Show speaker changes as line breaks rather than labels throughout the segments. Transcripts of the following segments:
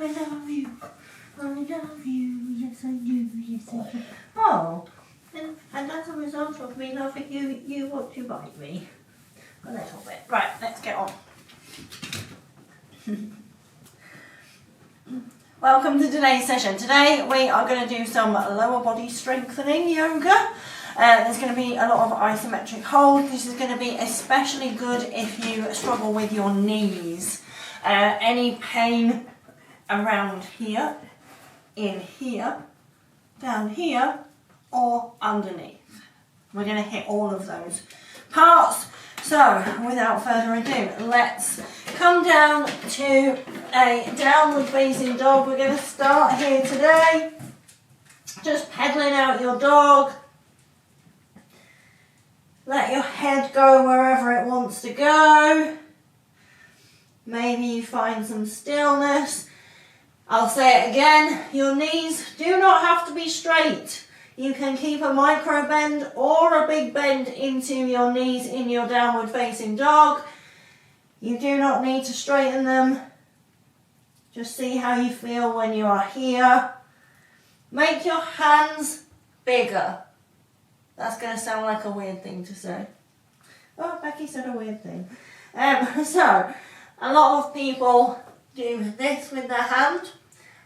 I love you. I love you. Yes, I do. Yes, I do. Oh, and as a result of me loving you, you want to bite me a little bit. Right, let's get on. Welcome to today's session. Today we are going to do some lower body strengthening yoga. There's going to be a lot of isometric hold. This is going to be especially good if you struggle with your knees. Any pain around here, in here, down here, or underneath. We're going to hit all of those parts. So, without further ado, let's come down to a downward facing dog. We're going to start here today. Just pedaling out your dog. Let your head go wherever it wants to go. Maybe you find some stillness. I'll say it again, your knees do not have to be straight. You can keep a micro bend or a big bend into your knees in your downward facing dog. You do not need to straighten them. Just see how you feel when you are here. Make your hands bigger. That's going to sound like a weird thing to say. Oh, Becky said a weird thing. So, a lot of people do this with their hand.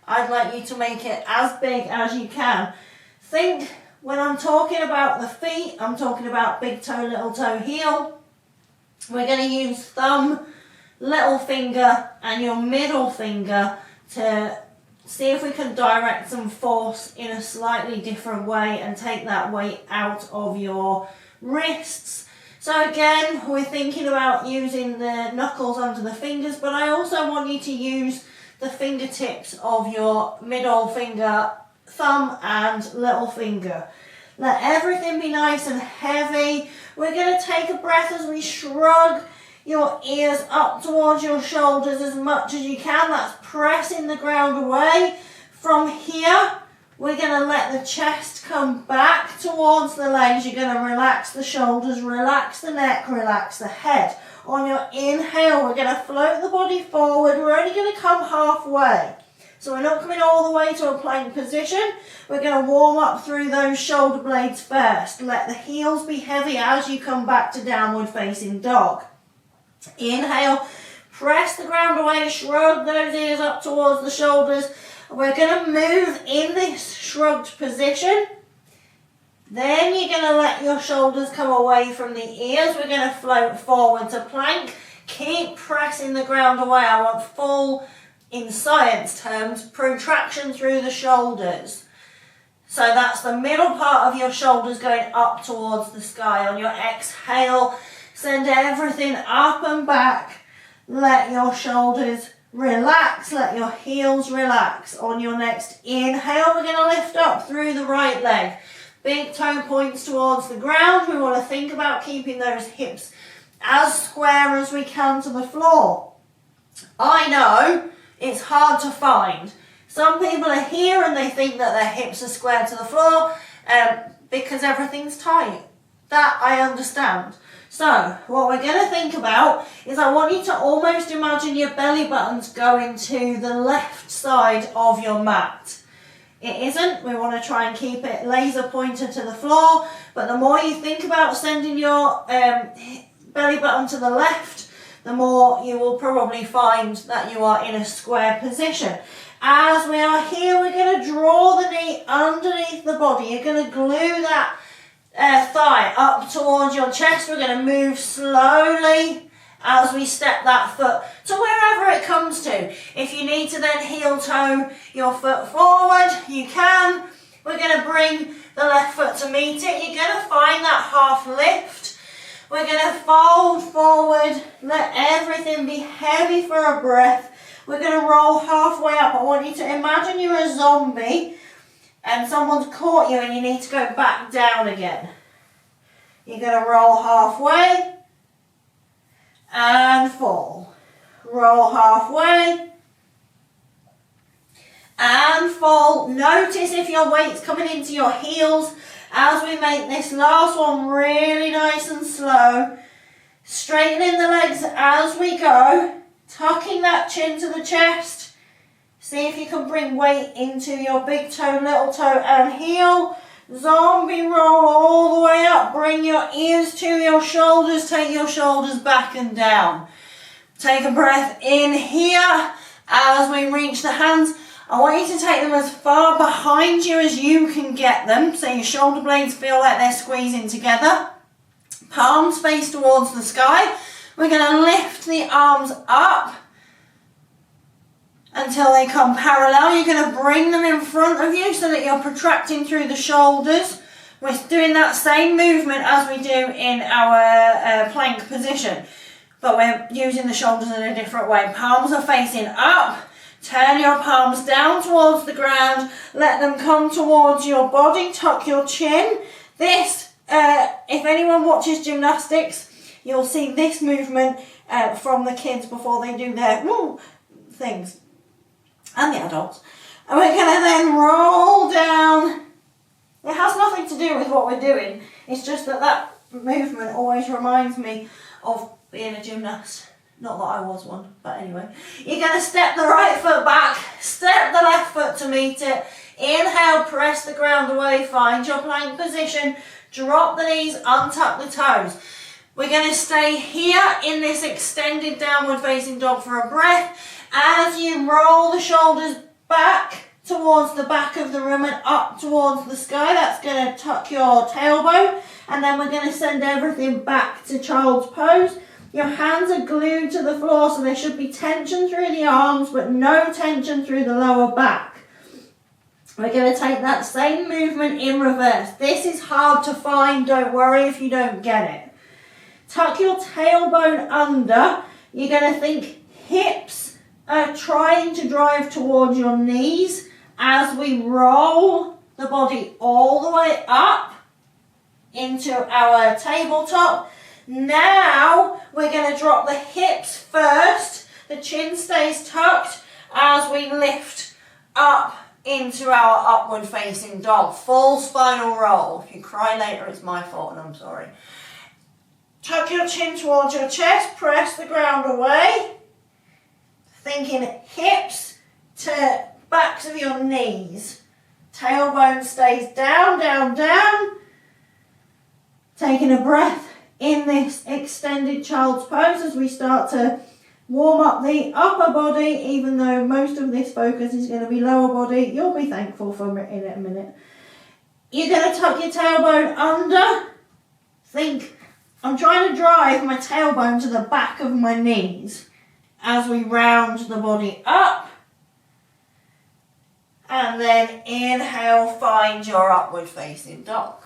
I'd like you to make it as big as you can. Think, when I'm talking about the feet, I'm talking about big toe, little toe, heel. We're going to use thumb, little finger and your middle finger to see if we can direct some force in a slightly different way and take that weight out of your wrists. So again, we're thinking about using the knuckles under the fingers, but I also want you to use the fingertips of your middle finger, thumb and little finger. Let everything be nice and heavy. We're going to take a breath as we shrug your ears up towards your shoulders as much as you can. That's pressing the ground away. From here, we're going to let the chest come back towards the legs. You're going to relax the shoulders, relax the neck, relax the head. On your inhale, we're going to float the body forward. We're only going to come halfway. So we're not coming all the way to a plank position. We're going to warm up through those shoulder blades first. Let the heels be heavy as you come back to downward facing dog. Inhale, press the ground away, shrug those ears up towards the shoulders. We're going to move in this shrugged position. Then you're going to let your shoulders come away from the ears. We're going to float forward to plank. Keep pressing the ground away. I want full, in science terms, protraction through the shoulders. So that's the middle part of your shoulders going up towards the sky. On your exhale, send everything up and back. Let your shoulders relax. Let your heels relax. On your next inhale, we're going to lift up through the right leg. Big toe points towards the ground. We want to think about keeping those hips as square as we can to the floor. I know it's hard to find. Some people are here and they think that their hips are square to the floor because everything's tight. That I understand. So what we're going to think about is I want you to almost imagine your belly buttons going to the left side of your mat. It isn't. We want to try and keep it laser pointed to the floor. But the more you think about sending your belly button to the left, the more you will probably find that you are in a square position. As we are here, we're going to draw the knee underneath the body. You're going to glue that thigh up towards your chest. We're going to move slowly as we step that foot to wherever it comes to. If you need to then heel toe your foot forward, you can. We're going to bring the left foot to meet it. You're going to find that half lift. We're going to fold forward. Let everything be heavy for a breath. We're going to roll halfway up. I want you to imagine you're a zombie and someone's caught you and you need to go back down again. You're going to roll halfway and fall. Roll halfway and fall. Notice if your weight's coming into your heels as we make this last one really nice and slow. Straightening the legs as we go, tucking that chin to the chest, See if you can bring weight into your big toe, little toe and heel. Zombie roll all the way up. Bring your ears to your shoulders. Take your shoulders back and down. Take a breath in here. As we reach the hands, I want you to take them as far behind you as you can get them. So your shoulder blades feel like they're squeezing together. Palms face towards the sky. We're going to lift the arms up until they come parallel. You're going to bring them in front of you so that you're protracting through the shoulders. We're doing that same movement as we do in our plank position, but we're using the shoulders in a different way. Palms are facing up. Turn your palms down towards the ground. Let them come towards your body. Tuck your chin. This, if anyone watches gymnastics, you'll see this movement from the kids before they do their things. And the adults. And we're going to then roll down. It has nothing to do with what we're doing. It's just that movement always reminds me of being a gymnast. Not that I was one, but anyway. You're going to step the right foot back, step the left foot to meet it. Inhale, press the ground away, find your plank position, drop the knees, untuck the toes. We're going to stay here in this extended downward facing dog for a breath. As you roll the shoulders back towards the back of the room and up towards the sky, that's going to tuck your tailbone. And then we're going to send everything back to child's pose. Your hands are glued to the floor, so there should be tension through the arms, but no tension through the lower back. We're going to take that same movement in reverse. This is hard to find, don't worry if you don't get it. Tuck your tailbone under. You're going to think hips are trying to drive towards your knees as we roll the body all the way up into our tabletop. Now we're going to drop the hips first. The chin stays tucked as we lift up into our upward facing dog. Full spinal roll. If you cry later, it's my fault and I'm sorry. Tuck your chin towards your chest. Press the ground away. Thinking hips to backs of your knees. Tailbone stays down, down, down. Taking a breath in this extended child's pose as we start to warm up the upper body, even though most of this focus is going to be lower body. You'll be thankful for it in a minute. You're going to tuck your tailbone under. Think, I'm trying to drive my tailbone to the back of my knees as we round the body up. And then inhale, find your upward facing dog.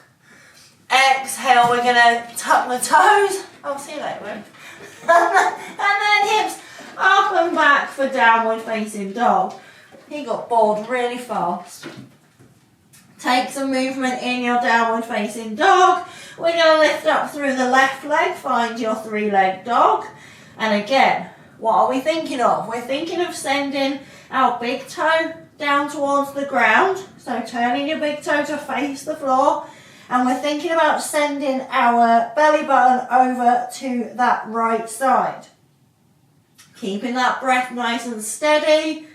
Exhale, we're going to tuck the toes. I'll see you later. And then hips up and back for downward facing dog. He got bored really fast. Take some movement in your downward facing dog. We're going to lift up through the left leg, find your three-leg dog. And again, what are we thinking of? We're thinking of sending our big toe down towards the ground. So turning your big toe to face the floor. And we're thinking about sending our belly button over to that right side. Keeping that breath nice and steady.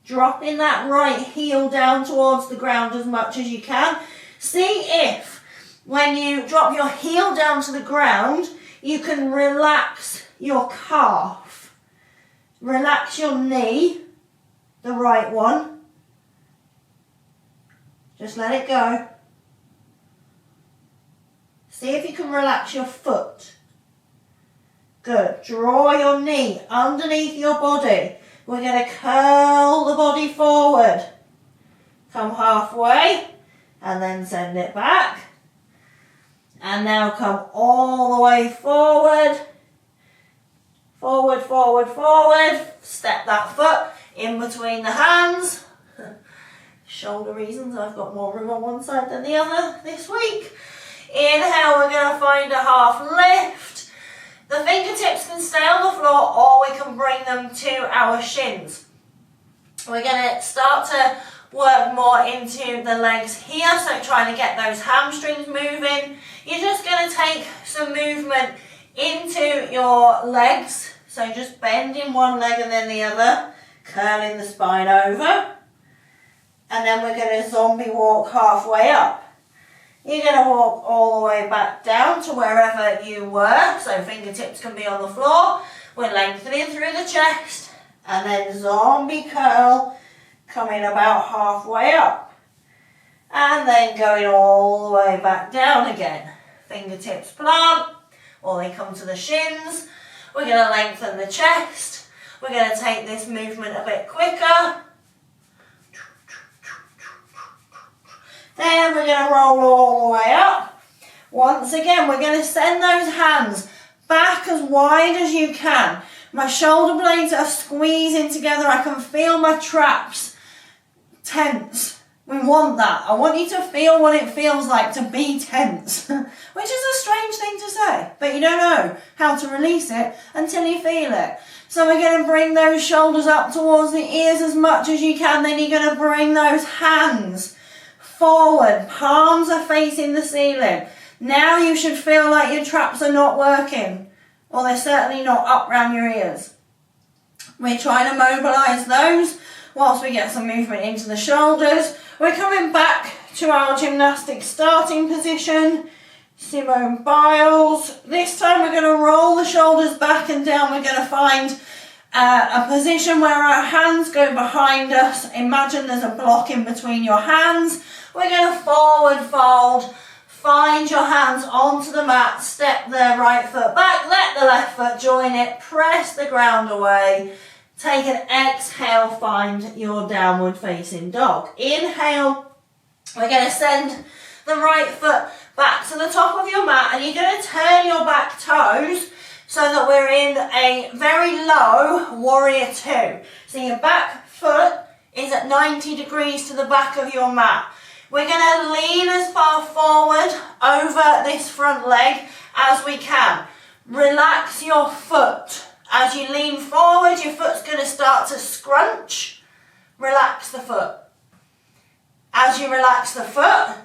Dropping that right heel down towards the ground as much as you can. See if when you drop your heel down to the ground, you can relax your calf. Relax your knee, the right one. Just let it go. See if you can relax your foot. Good. Draw your knee underneath your body. We're going to curl the body forward. Come halfway and then send it back. And now come all the way forward. Forward, forward, forward. Step that foot in between the hands. Shoulder reasons, I've got more room on one side than the other this week. Inhale, we're going to find a half lift. The fingertips can stay on the floor or we can bring them to our shins. We're going to start to work more into the legs here, so trying to get those hamstrings moving. You're just going to take some movement into your legs, so just bending one leg and then the other. curling the spine over, and then we're going to zombie walk halfway up. You're going to walk all the way back down to wherever you were, so fingertips can be on the floor. We're lengthening through the chest, and then zombie curl, coming about halfway up. And then going all the way back down again. Fingertips plant, or they come to the shins. We're going to lengthen the chest. We're going to take this movement a bit quicker. Then we're going to roll all the way up. Once again, we're going to send those hands back as wide as you can. My shoulder blades are squeezing together. I can feel my traps tense. We want that. I want you to feel what it feels like to be tense, which is a strange thing to say, but you don't know how to release it until you feel it. So we're going to bring those shoulders up towards the ears as much as you can. Then you're going to bring those hands forward. Palms are facing the ceiling. Now you should feel like your traps are not working, or they're certainly not up around your ears. We're trying to mobilise those whilst we get some movement into the shoulders. We're coming back to our gymnastic starting position. Simone Biles. This time we're going to roll the shoulders back and down. We're going to find a position where our hands go behind us. Imagine there's a block in between your hands. We're going to forward fold. Find your hands onto the mat. Step the right foot back. Let the left foot join it. Press the ground away. Take an exhale, find your downward facing dog. Inhale, we're going to send the right foot back to the top of your mat, and you're going to turn your back toes so that we're in a very low warrior two. So your back foot is at 90 degrees to the back of your mat. We're going to lean as far forward over this front leg as we can. Relax your foot. As you lean forward, your foot's going to start to scrunch. Relax the foot. As you relax the foot,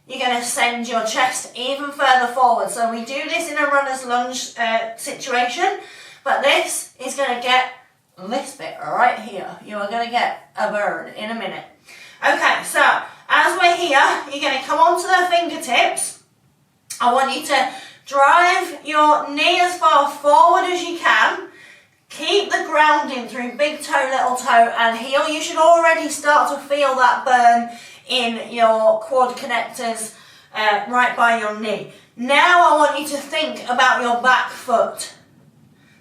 you're going to send your chest even further forward. So we do this in a runner's lunge situation, but this is going to get this bit right here. You are going to get a burn in a minute. Okay, so as we're here, you're going to come onto the fingertips. I want you to drive your knee as far forward as you can. Keep the grounding through big toe, little toe and heel. You should already start to feel that burn in your quad connectors right by your knee. Now I want you to think about your back foot.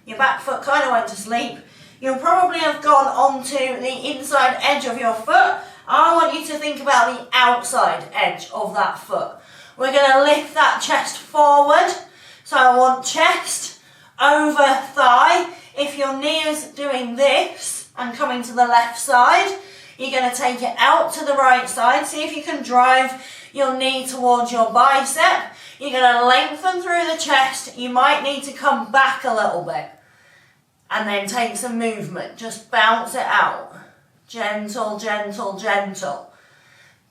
Your back foot kind of went to sleep. You'll probably have gone onto the inside edge of your foot. I want you to think about the outside edge of that foot. We're going to lift that chest forward. So I want chest over thigh. If your knee is doing this and coming to the left side, you're going to take it out to the right side. See if you can drive your knee towards your bicep. You're going to lengthen through the chest. You might need to come back a little bit and then take some movement. Just bounce it out. Gentle, gentle, gentle.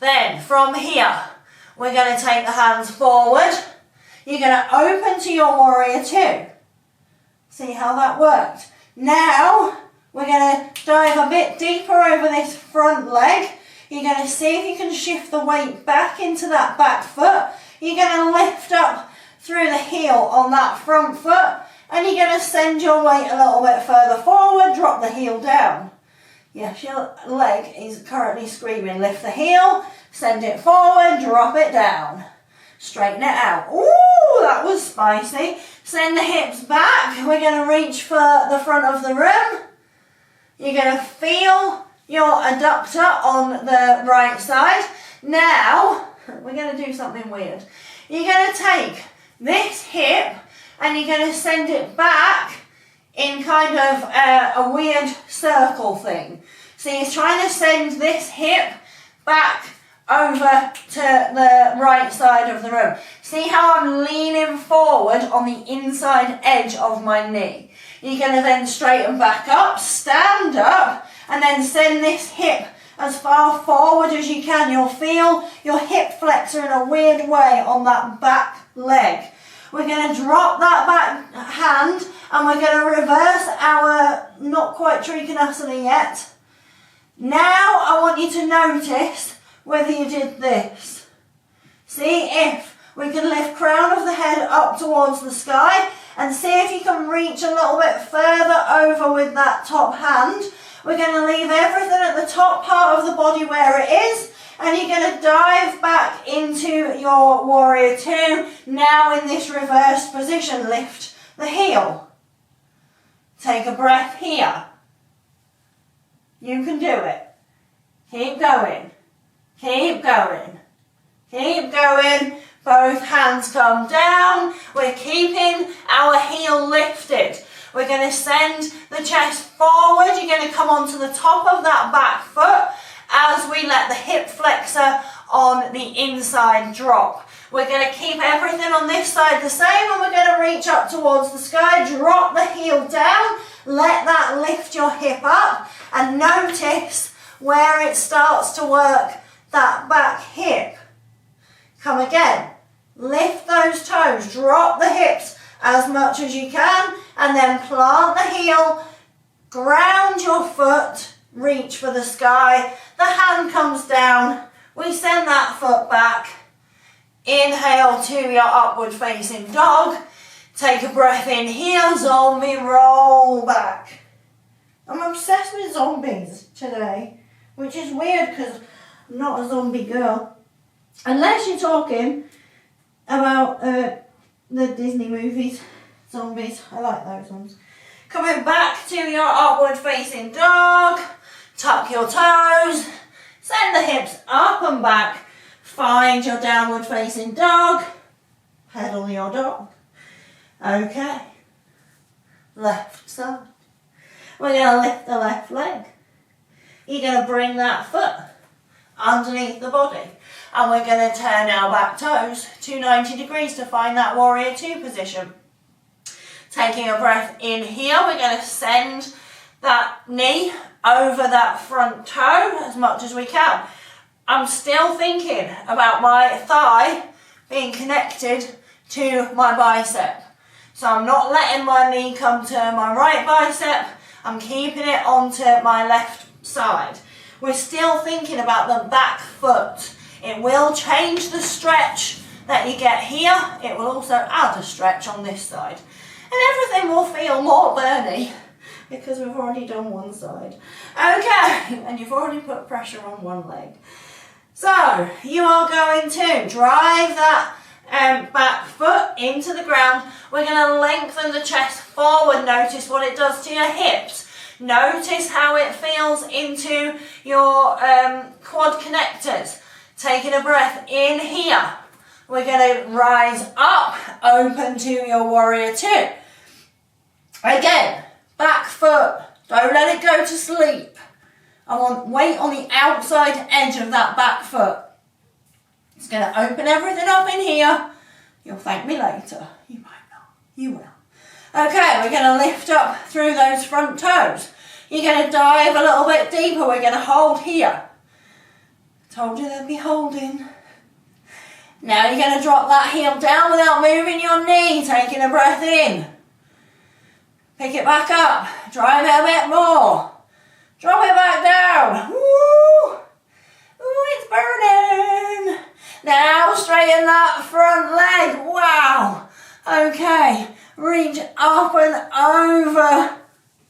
Then from here, we're going to take the hands forward. You're going to open to your warrior two. See how that worked? Now, we're going to dive a bit deeper over this front leg. You're going to see if you can shift the weight back into that back foot. You're going to lift up through the heel on that front foot, and you're going to send your weight a little bit further forward, drop the heel down. Yes, your leg is currently screaming. Lift the heel, send it forward, drop it down. Straighten it out. Ooh, that was spicy. Send the hips back. We're going to reach for the front of the room. You're going to feel your adductor on the right side. Now, we're going to do something weird. You're going to take this hip and you're going to send it back in kind of a weird circle thing. So you're trying to send this hip back over to the right side of the room. See how I'm leaning forward on the inside edge of my knee. You're going to then straighten back up, stand up, and then send this hip as far forward as you can. You'll feel your hip flexor in a weird way on that back leg. We're going to drop that back hand and we're going to reverse our not quite Trikonasana yet. Now I want you to notice whether you did this. See if we can lift crown of the head up towards the sky and see if you can reach a little bit further over with that top hand. We're going to leave everything at the top part of the body where it is, and you're going to dive back into your warrior two. Now in this reversed position, lift the heel. Take a breath here. You can do it. Keep going. Keep going. Keep going. Both hands come down. We're keeping our heel lifted. We're going to send the chest forward. You're going to come onto the top of that back foot as we let the hip flexor on the inside drop. We're going to keep everything on this side the same, and we're going to reach up towards the sky, drop the heel down, let that lift your hip up, and notice where it starts to work that back hip. Come again. Lift those toes, drop the hips as much as you can, and then plant the heel, ground your foot, reach for the sky, the hand comes down, we send that foot back, inhale to your upward facing dog, take a breath in here, zombie, roll back. I'm obsessed with zombies today, which is weird because I'm not a zombie girl. Unless you're talking about the Disney movies, zombies, I like those ones. Coming back to your upward facing dog, tuck your toes, send the hips up and back, find your downward facing dog, pedal your dog. Okay, left side. We're going to lift the left leg. You're going to bring that foot underneath the body. And we're going to turn our back toes to 90 degrees to find that warrior two position. Taking a breath in here, we're going to send that knee over that front toe as much as we can. I'm still thinking about my thigh being connected to my bicep. So I'm not letting my knee come to my right bicep. I'm keeping it onto my left side. We're still thinking about the back foot. It will change the stretch that you get here. It will also add a stretch on this side. And everything will feel more burny because we've already done one side. Okay, and you've already put pressure on one leg. So you are going to drive that back foot into the ground. We're going to lengthen the chest forward. Notice what it does to your hips. Notice how it feels into your quad connectors. Taking a breath in here. We're going to rise up, open to your warrior two. Again, back foot. Don't let it go to sleep. I want weight on the outside edge of that back foot. It's going to open everything up in here. You'll thank me later. You might not. You will. Okay, we're going to lift up through those front toes. You're going to dive a little bit deeper. We're going to hold here. Told you they'd be holding. Now you're going to drop that heel down without moving your knee. Taking a breath in. Pick it back up. Drive it a bit more. Drop it back down. Woo! Ooh, it's burning. Now straighten that front leg. Wow. Okay. Reach up and over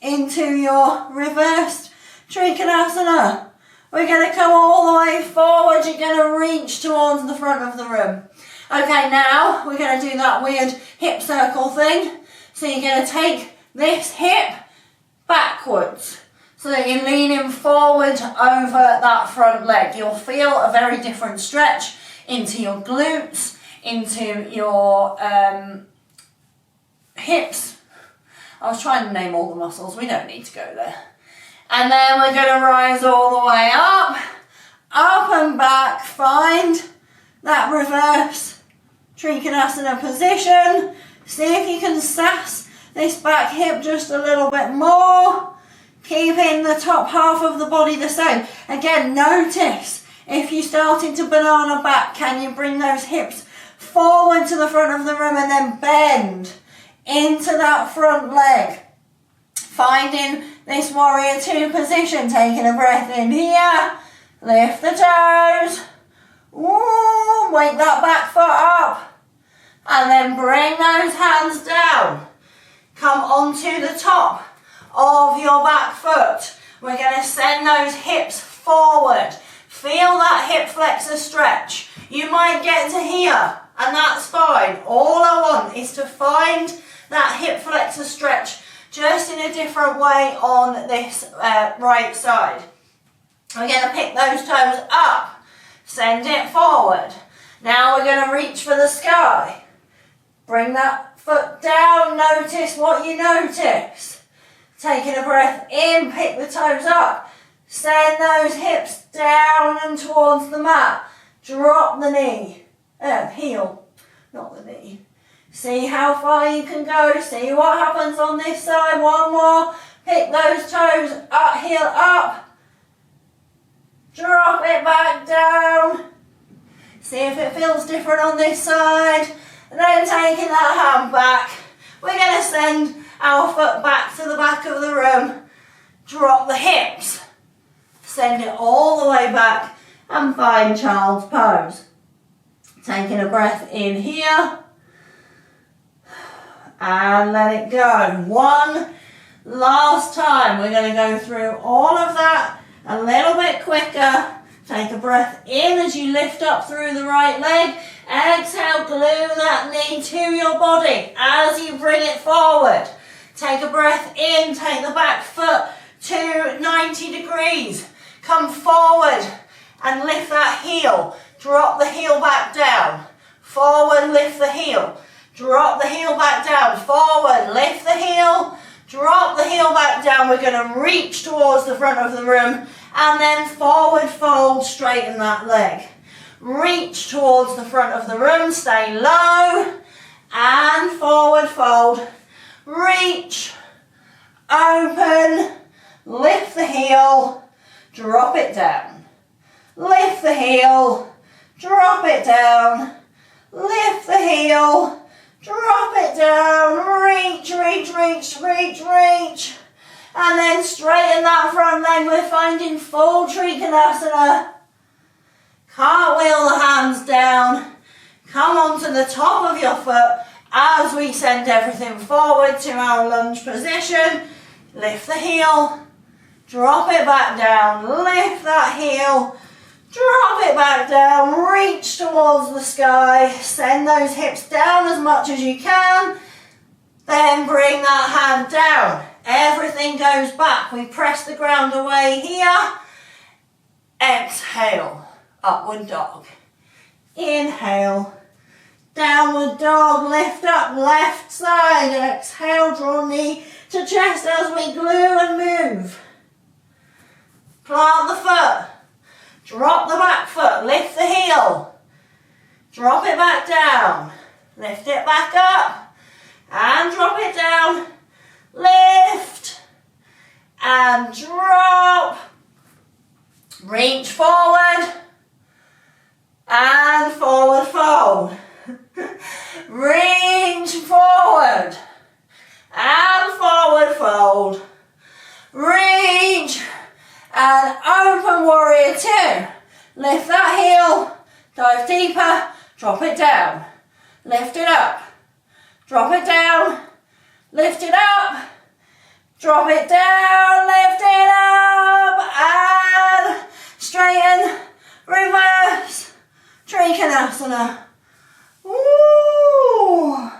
into your reversed Trikonasana. We're going to come all the way forward. You're going to reach towards the front of the room. Okay, now we're going to do that weird hip circle thing. So you're going to take this hip backwards. So that you're leaning forward over that front leg. You'll feel a very different stretch into your glutes, into your hips. I was trying to name all the muscles. We don't need to go there. And then we're going to rise all the way up and back. Find that reverse Trikonasana position. See if you can sass this back hip just a little bit more. Keeping the top half of the body the same. Again, notice if you started to banana back, can you bring those hips forward to the front of the room and then bend into that front leg. Finding this warrior two position, taking a breath in here, lift the toes, ooh, wake that back foot up, and then bring those hands down. Come onto the top of your back foot. We're going to send those hips forward. Feel that hip flexor stretch. You might get to here, and that's fine. All I want is to find that hip flexor stretch just in a different way on this right side. We're going to pick those toes up, send it forward. Now we're going to reach for the sky. Bring that foot down, notice what you notice. Taking a breath in, pick the toes up. Send those hips down and towards the mat. Drop the knee, heel, not the knee. See how far you can go, see what happens on this side. One more, pick those toes up, heel up. Drop it back down. See if it feels different on this side. And then taking that hand back, we're going to send our foot back to the back of the room. Drop the hips. Send it all the way back and find child's pose. Taking a breath in here. And let it go. One last time. We're going to go through all of that a little bit quicker. Take a breath in as you lift up through the right leg. Exhale, glue that knee to your body as you bring it forward. Take a breath in, take the back foot to 90 degrees. Come forward and lift that heel. Drop the heel back down. Forward, lift the heel. Drop the heel back down. Forward, lift the heel. Drop the heel back down. We're going to reach towards the front of the room and then forward fold, straighten that leg. Reach towards the front of the room, stay low and forward fold. Reach, open, lift the heel, drop it down. Lift the heel, drop it down. Lift the heel, drop it down. Reach, reach, reach, reach, reach. And then straighten that front leg. We're finding full Trikonasana. Cartwheel the hands down. Come onto the top of your foot as we send everything forward to our lunge position. Lift the heel. Drop it back down. Lift that heel. Drop it back down. Reach towards the sky. Send those hips down as much as you can. Then bring that hand down. Everything goes back. We press the ground away here. Exhale. Upward dog. Inhale. Downward dog. Lift up left side. Exhale. Draw knee to chest as we glue and move. Plant the foot. Drop the back foot. Lift the heel. Drop it back down. Lift it back up. And drop it down. Lift. And drop. Reach forward. And forward fold. Reach forward. And forward fold. Reach. And open warrior two. Lift that heel. Dive deeper. Drop it down. Lift it up. Drop it down. Lift it up. Drop it down. Lift it up. And straighten. Reverse. Trikonasana. Woo.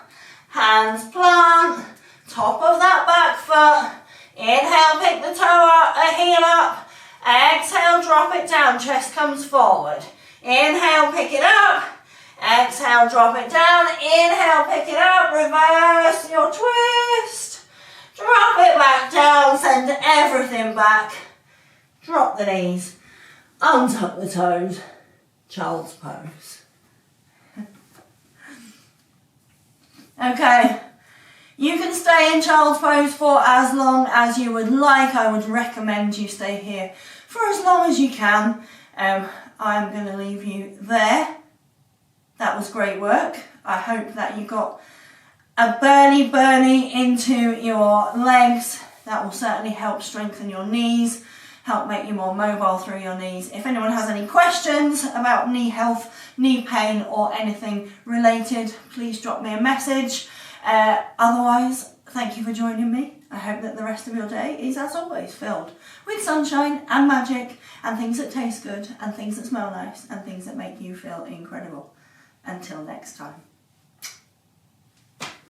Hands plant. Top of that back foot. Inhale, pick the toe up, heel up. Exhale, drop it down. Chest comes forward. Inhale, pick it up. Exhale, drop it down. Inhale, pick it up. Reverse your twist. Drop it back down. Send everything back. Drop the knees. Untuck the toes. Child's pose. Okay. You can stay in child's pose for as long as you would like. I would recommend you stay here for as long as you can. I'm going to leave you there. That was great work. I hope that you got a burny into your legs. That will certainly help strengthen your knees, help make you more mobile through your knees. If anyone has any questions about knee health, knee pain, or anything related, please drop me a message. Otherwise, thank you for joining me. I hope that the rest of your day is, as always, filled with sunshine and magic and things that taste good and things that smell nice and things that make you feel incredible. Until next time.